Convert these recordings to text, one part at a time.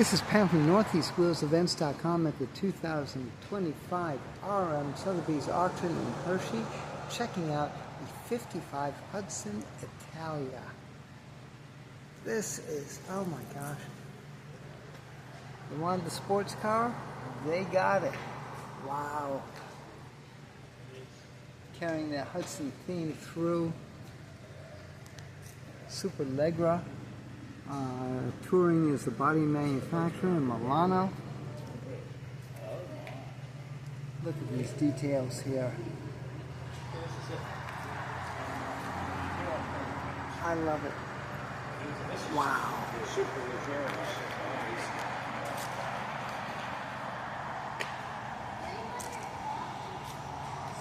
This is Pam from NortheastWheelsEvents.com at the 2025 R.M.Sotheby's auction in Hershey, checking out the 55 Hudson Italia. This is, oh my gosh. You wanted the sports car? They got it. Wow. Carrying the Hudson theme through. Super Legra. Touring is the body manufacturer in Milano. Look at these details here. I love it. Wow.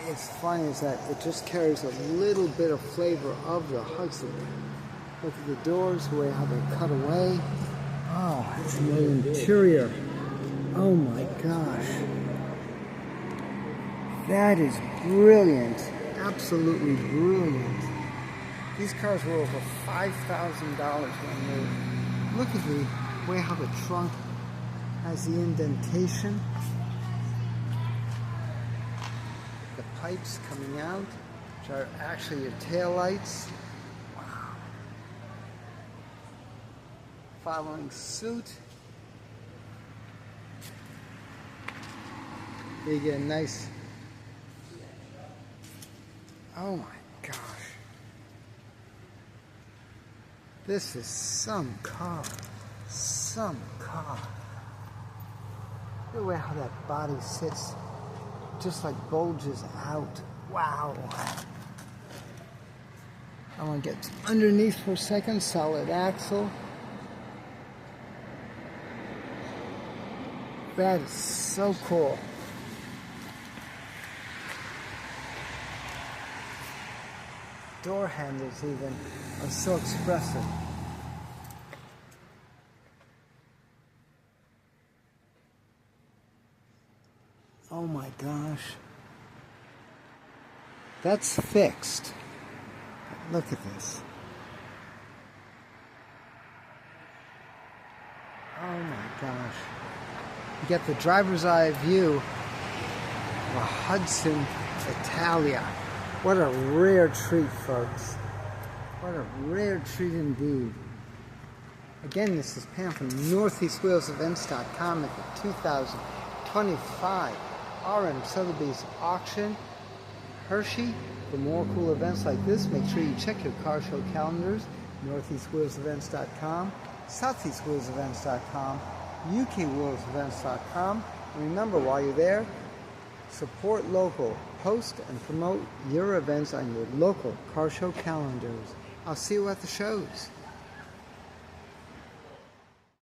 It's funny is that it just carries a little bit of flavor of the Hudson. Look at the doors, the way how they're cut away. Oh, it's the interior. Oh my gosh. That is brilliant. Absolutely brilliant. These cars were over $5,000 when new. Look at the way how the trunk has the indentation. The pipes coming out, which are actually your tail lights. Following suit. You get a nice, oh my gosh. This is some car. Some car. Look at the way how that body sits, just like bulges out. Wow. I want to get underneath for a second. Solid axle. That is so cool. Door handles even are so expressive. Oh my gosh. That's fixed. Look at this. Oh my gosh. You get the driver's eye view of a Hudson Italia. What a rare treat, folks. What a rare treat indeed. Again, this is Pam from NortheastWheelsEvents.com at the 2025 R.M.Sotheby's auction. Hershey. For more cool events like this, make sure you check your car show calendars. NortheastWheelsEvents.com, SoutheastWheelsEvents.com, UKWheelsEvents.com. And remember, while you're there, support local. Host and promote your events on your local car show calendars. I'll see you at the shows.